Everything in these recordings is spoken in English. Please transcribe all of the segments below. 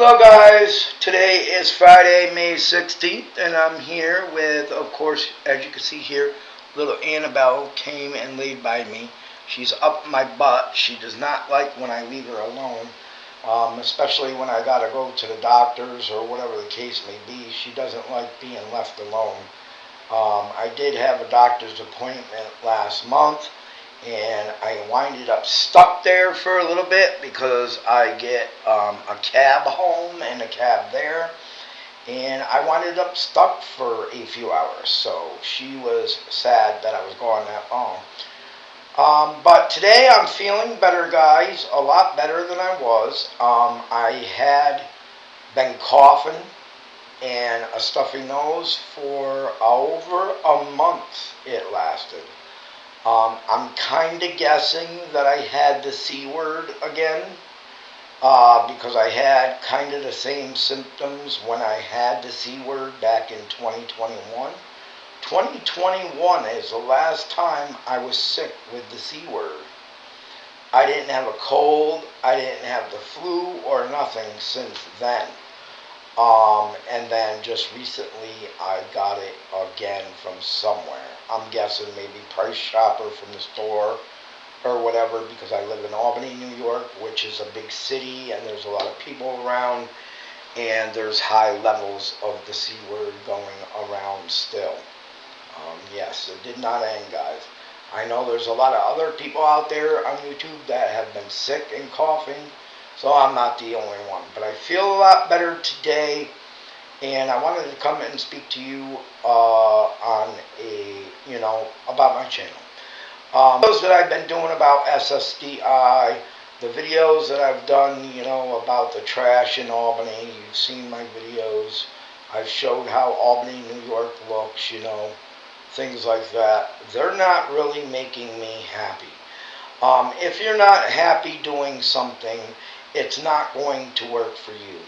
Hello guys, today is Friday, May 16th, and I'm here with, of course, as you can see here, little Annabelle came and laid by me. She's up my butt. She does not like when I leave her alone, especially when I gotta go to the doctors or whatever the case may be. She doesn't like being left alone. I did have a doctor's appointment last month, and I winded up stuck there for a little bit because I get a cab home and a cab there, and I winded up stuck for a few hours. So she was sad that I was gone that long. But today I'm feeling better, guys, a lot better than I was. I had been coughing and a stuffy nose for over a month. It lasted. I'm kind of guessing that I had the C word again because I had kind of the same symptoms when I had the C word back in 2021. 2021 is the last time I was sick with the C word. I didn't have a cold, I didn't have the flu or nothing since then. And then just recently I got it again from somewhere. I'm guessing maybe Price Chopper from the store or whatever, because I live in Albany, New York, which is a big city and there's a lot of people around, and there's high levels of the C word going around still. Yes, it did not end, guys. I know there's a lot of other people out there on YouTube that have been sick and coughing, so I'm not the only one. But I feel a lot better today, and I wanted to come and speak to you about my channel. Videos that I've been doing about SSDI, the videos that I've done, about the trash in Albany. You've seen my videos. I've showed how Albany, New York looks, things like that. They're not really making me happy. If you're not happy doing something, it's not going to work for you.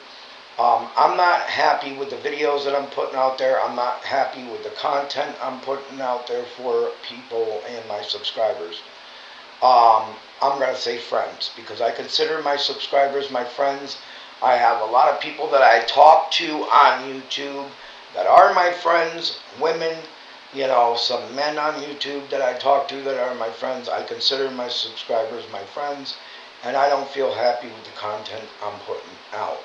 I'm not happy with the videos that I'm putting out there. I'm not happy with the content I'm putting out there for people and my subscribers. I'm going to say friends, because I consider my subscribers my friends. I have a lot of people that I talk to on YouTube that are my friends, women, some men on YouTube that I talk to that are my friends. I consider my subscribers my friends, and I don't feel happy with the content I'm putting out.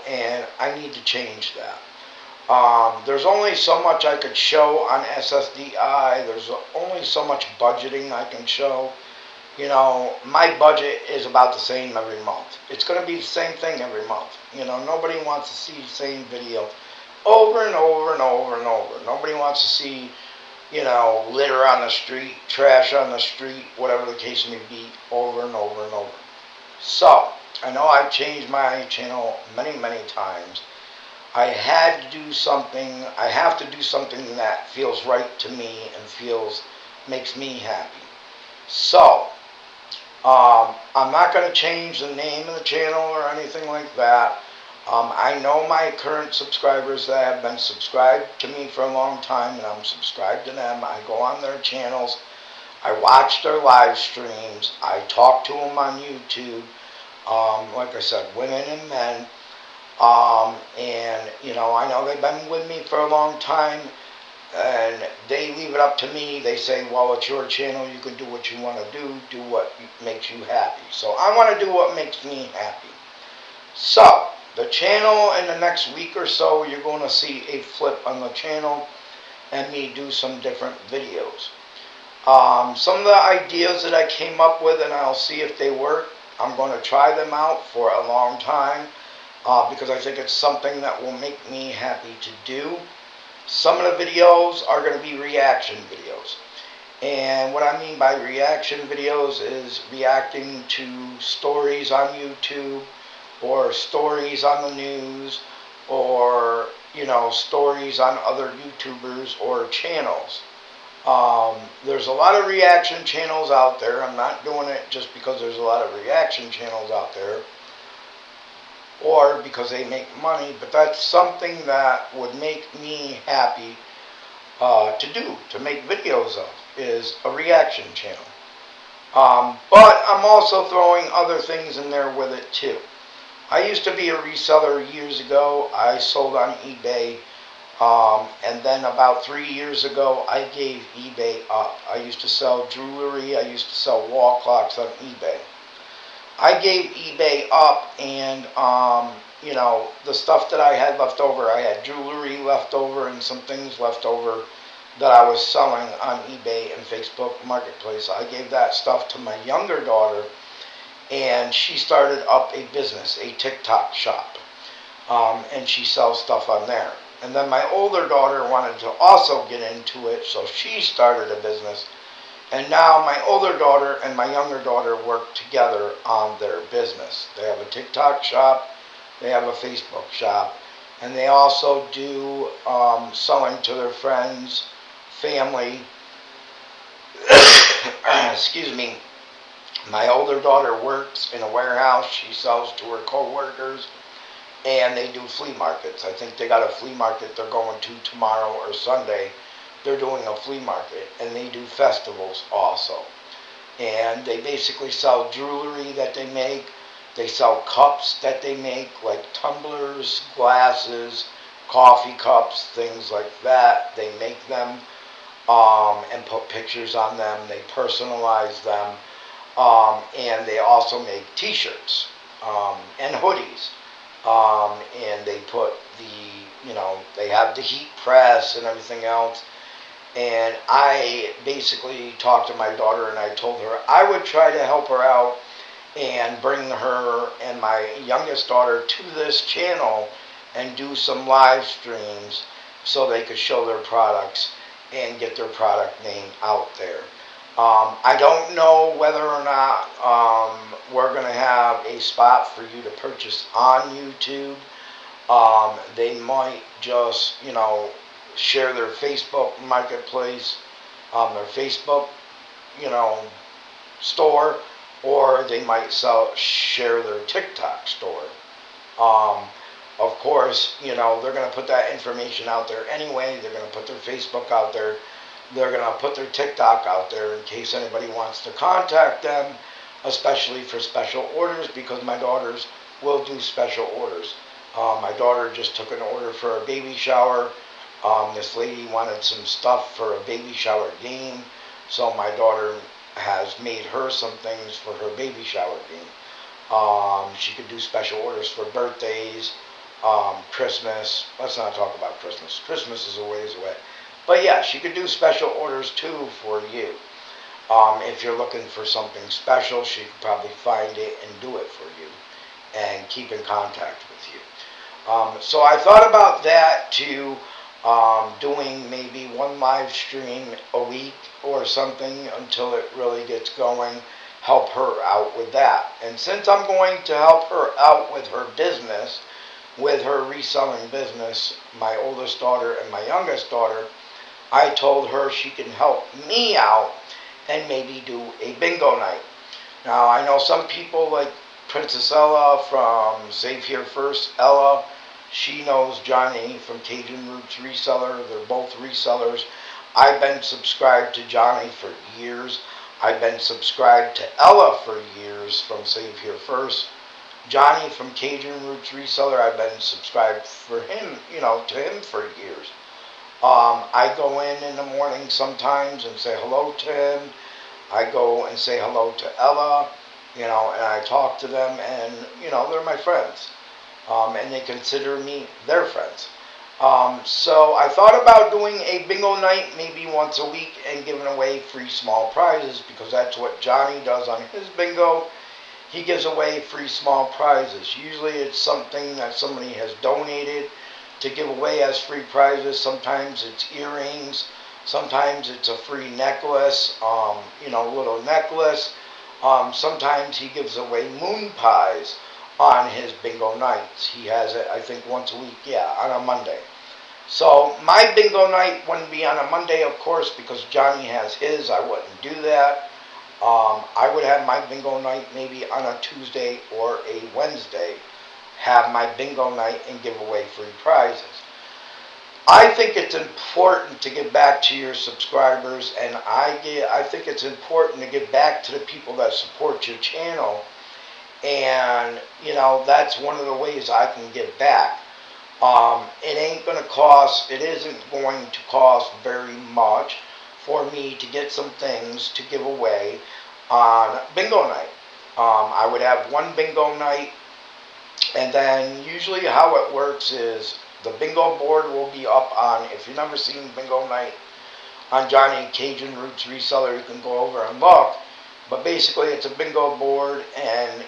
And I need to change that. There's only so much I could show on SSDI. There's only so much budgeting I can show. My budget is about the same every month. It's going to be the same thing every month. Nobody wants to see the same video over and over and over and over. Nobody wants to see, litter on the street, trash on the street, whatever the case may be, over and over and over. So, I know I've changed my channel many, many times. I had to do something. I have to do something that feels right to me and makes me happy. So, I'm not going to change the name of the channel or anything like that. I know my current subscribers that have been subscribed to me for a long time, and I'm subscribed to them. I go on their channels. I watch their live streams. I talk to them on YouTube. Like I said, women and men. I know they've been with me for a long time, and they leave it up to me. They say, well, it's your channel. You can do what you want to do what makes you happy. So I want to do what makes me happy. So, the channel, in the next week or so, you're going to see a flip on the channel and me do some different videos. Some of the ideas that I came up with, and I'll see if they work. I'm going to try them out for a long time because I think it's something that will make me happy to do. Some of the videos are going to be reaction videos. And what I mean by reaction videos is reacting to stories on YouTube, or stories on the news, or, stories on other YouTubers or channels. There's a lot of reaction channels out there. I'm not doing it just because there's a lot of reaction channels out there, or because they make money, but that's something that would make me happy to make videos of, is a reaction channel. But I'm also throwing other things in there with it too. I used to be a reseller years ago. I sold on eBay. And then about 3 years ago, I gave eBay up. I used to sell jewelry. I used to sell wall clocks on eBay. I gave eBay up, and the stuff that I had left over, I had jewelry left over and some things left over that I was selling on eBay and Facebook Marketplace. I gave that stuff to my younger daughter, and she started up a business, a TikTok shop, and she sells stuff on there. And then my older daughter wanted to also get into it, so she started a business. And now my older daughter and my younger daughter work together on their business. They have a TikTok shop, they have a Facebook shop, and they also do selling to their friends, family. Excuse me. My older daughter works in a warehouse. She sells to her co-workers, and they do flea markets. I think they got a flea market they're going to tomorrow or Sunday. They're doing a flea market, and they do festivals also. And they basically sell jewelry that they make. They sell cups that they make, like tumblers, glasses, coffee cups, things like that. They make them and put pictures on them. They personalize them. And they also make t-shirts and hoodies. And they put they have the heat press and everything else. And I basically talked to my daughter, and I told her I would try to help her out and bring her and my youngest daughter to this channel and do some live streams so they could show their products and get their product name out there. I don't know whether or not we're going to have a spot for you to purchase on YouTube. They might just, share their Facebook marketplace, their Facebook, you know, store, or they might share their TikTok store. Um, of course, they're going to put that information out there anyway. They're going to put their Facebook out there. They're going to put their TikTok out there in case anybody wants to contact them, especially for special orders, because my daughters will do special orders. My daughter just took an order for a baby shower. This lady wanted some stuff for a baby shower game, so my daughter has made her some things for her baby shower game. She could do special orders for birthdays, Christmas. Let's not talk about Christmas. Christmas is a ways away. But yeah, she could do special orders too for you. If you're looking for something special, she could probably find it and do it for you and keep in contact with you. So I thought about that too, doing maybe one live stream a week or something until it really gets going, help her out with that. And since I'm going to help her out with her business, with her reselling business, my oldest daughter and my youngest daughter, I told her she can help me out and maybe do a bingo night. Now, I know some people like Princess Ella from Save Here First, Ella. She knows Johnny from Cajun Roots Reseller. They're both resellers. I've been subscribed to Johnny for years. I've been subscribed to Ella for years from Save Here First. Johnny from Cajun Roots Reseller, I've been subscribed for him, to him for years. I go in the morning sometimes and say hello to him. I go and say hello to Ella, and I talk to them, and, they're my friends. And they consider me their friends. So I thought about doing a bingo night maybe once a week and giving away free small prizes, because that's what Johnny does on his bingo. He gives away free small prizes. Usually it's something that somebody has donated to give away as free prizes. Sometimes it's earrings. Sometimes it's a free necklace, little necklace. Sometimes he gives away moon pies on his bingo nights. He has it, I think, once a week, on a Monday. So my bingo night wouldn't be on a Monday, of course, because Johnny has his. I wouldn't do that. I would have my bingo night maybe on a Tuesday or a Wednesday. Have my bingo night and give away free prizes. I think it's important to give back to your subscribers, and I think it's important to give back to the people that support your channel. And that's one of the ways I can give back. It ain't gonna cost. It isn't going to cost very much for me to get some things to give away on bingo night. I would have one bingo night, and then usually how it works is the bingo board will be up on. If you've never seen bingo night on Johnny Cajun Roots Reseller, you can go over and look. But basically, it's a bingo board, and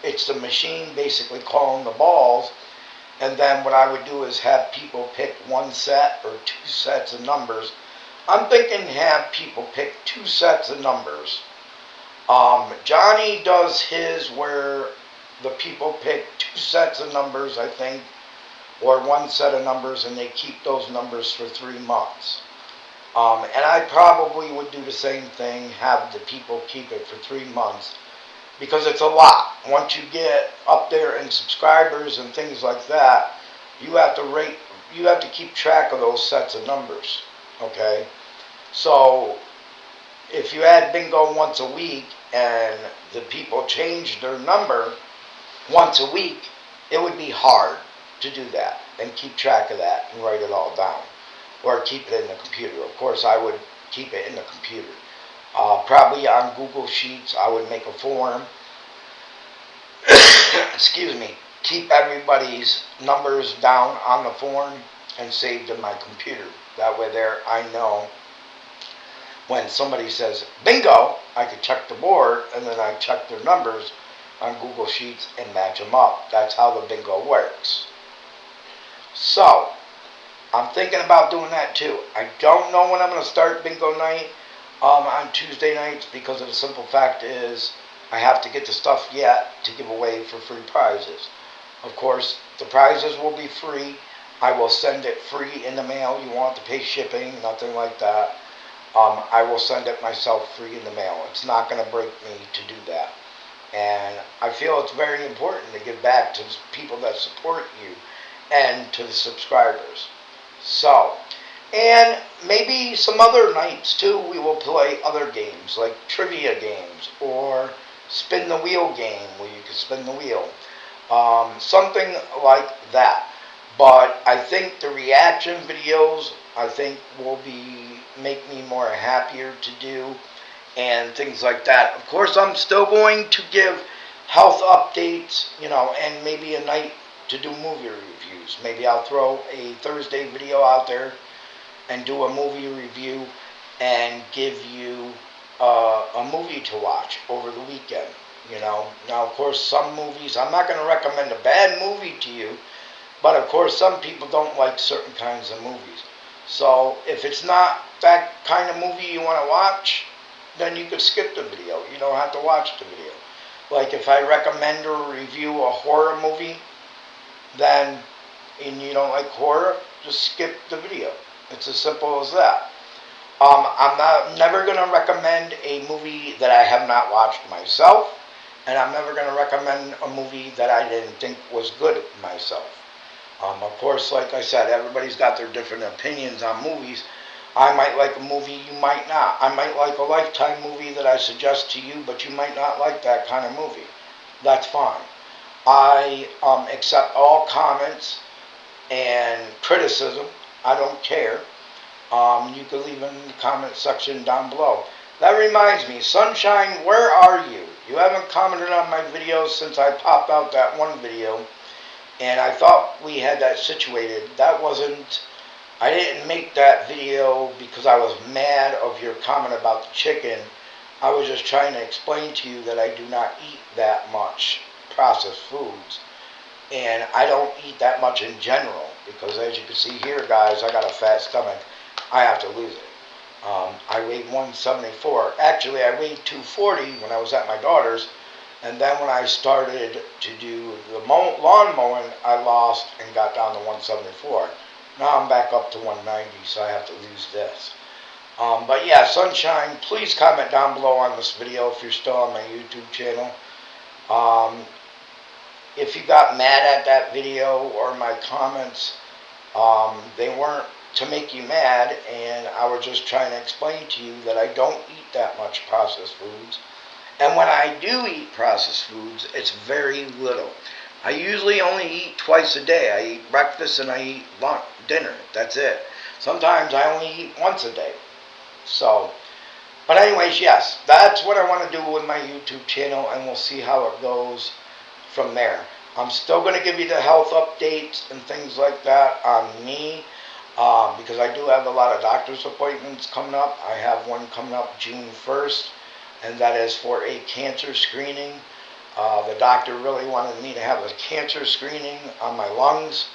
it's the machine basically calling the balls. And then what I would do is have people pick one set or two sets of numbers. I'm thinking have people pick two sets of numbers. Johnny does his where the people pick two sets of numbers, I think, or one set of numbers, and they keep those numbers for 3 months. And I probably would do the same thing, have the people keep it for 3 months, because it's a lot. Once you get up there in subscribers and things like that, you have to keep track of those sets of numbers. Okay? So if you had bingo once a week and the people changed their number once a week, it would be hard to do that and keep track of that and write it all down, or keep it in the computer. Of course, I would keep it in the computer. Probably on Google Sheets, I would make a form. Excuse me. Keep everybody's numbers down on the form and saved in my computer. That way there, I know when somebody says bingo, I could check the board, and then I check their numbers on Google Sheets and match them up. That's how the bingo works. So, I'm thinking about doing that too. I don't know when I'm going to start bingo night on Tuesday nights, because of the simple fact is I have to get the stuff yet to give away for free prizes. Of course, the prizes will be free. I will send it free in the mail. You won't have to pay shipping, nothing like that. I will send it myself free in the mail. It's not going to break me to do that. And I feel it's very important to give back to people that support you and to the subscribers. So, and maybe some other nights too, we will play other games like trivia games or spin the wheel game where you can spin the wheel. Something like that. But I think the reaction videos, I think, will make me more happier to do, and things like that. Of course, I'm still going to give health updates, and maybe a night to do movie reviews. Maybe I'll throw a Thursday video out there and do a movie review and give you a movie to watch over the weekend. Now, of course, some movies, I'm not going to recommend a bad movie to you, but of course, some people don't like certain kinds of movies. So if it's not that kind of movie you want to watch, then you could skip the video. You don't have to watch the video. Like if I recommend or review a horror movie, then, and you don't like horror, just skip the video. It's as simple as that. I'm never going to recommend a movie that I have not watched myself, and I'm never going to recommend a movie that I didn't think was good myself. Of course, like I said, everybody's got their different opinions on movies. I might like a movie, you might not. I might like a Lifetime movie that I suggest to you, but you might not like that kind of movie. That's fine. I accept all comments and criticism. I don't care. You can leave in the comment section down below. That reminds me, Sunshine, where are you? You haven't commented on my videos since I popped out that one video. And I thought we had that situated. I didn't make that video because I was mad of your comment about the chicken. I was just trying to explain to you that I do not eat that much processed foods. And I don't eat that much in general, because as you can see here, guys, I got a fat stomach. I have to lose it. I weighed 174. Actually, I weighed 240 when I was at my daughter's. And then when I started to do the lawn mowing, I lost and got down to 174. Now I'm back up to 190, so I have to lose this. But yeah, Sunshine, please comment down below on this video if you're still on my YouTube channel. If you got mad at that video or my comments, They weren't to make you mad, and I was just trying to explain to you that I don't eat that much processed foods. And when I do eat processed foods, it's very little. I usually only eat twice a day. I eat breakfast and I eat lunch, dinner. That's it. Sometimes I only eat once a day. So, but anyways, yes, that's what I want to do with my YouTube channel, and we'll see how it goes from there. I'm still going to give you the health updates and things like that on me, because I do have a lot of doctor's appointments coming up. I have one coming up June 1st, and that is for a cancer screening. The doctor really wanted me to have a cancer screening on my lungs,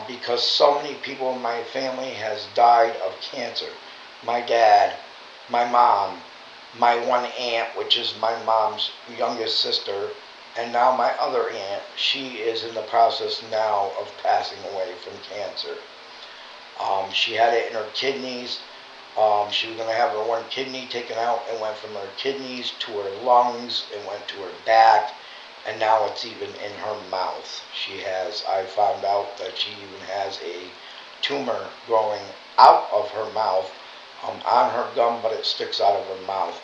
because so many people in my family has died of cancer. My dad, my mom, my one aunt, which is my mom's youngest sister, and now my other aunt. She is in the process now of passing away from cancer. She had it in her kidneys. She was going to have her one kidney taken out. It went from her kidneys to her lungs. It went to her back. And now it's even in her mouth. I found out that she even has a tumor growing out of her mouth, on her gum, but it sticks out of her mouth.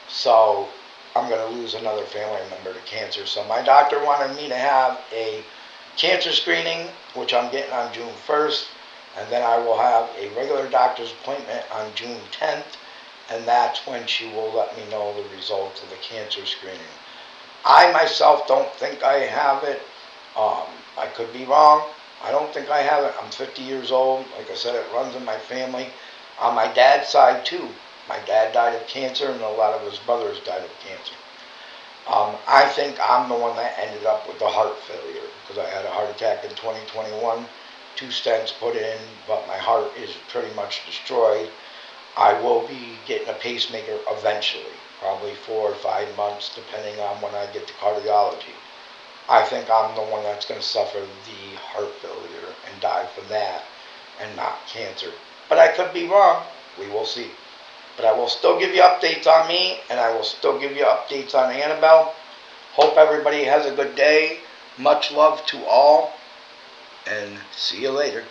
So I'm going to lose another family member to cancer. So my doctor wanted me to have a cancer screening, which I'm getting on June 1st. And then I will have a regular doctor's appointment on June 10th, and that's when she will let me know the results of the cancer screening. I myself don't think I have it. I could be wrong. I don't think I have it. I'm 50 years old. Like I said, it runs in my family. On my dad's side, too. My dad died of cancer, and a lot of his brothers died of cancer. I think I'm the one that ended up with the heart failure, because I had a heart attack in 2021. 2 stents put in, but my heart is pretty much destroyed. I will be getting a pacemaker eventually, probably 4 or 5 months, depending on when I get to cardiology. I think I'm the one that's going to suffer the heart failure and die from that, and not cancer. But I could be wrong. We will see. But I will still give you updates on me, and I will still give you updates on Annabelle. Hope everybody has a good day. Much love to all, and see you later.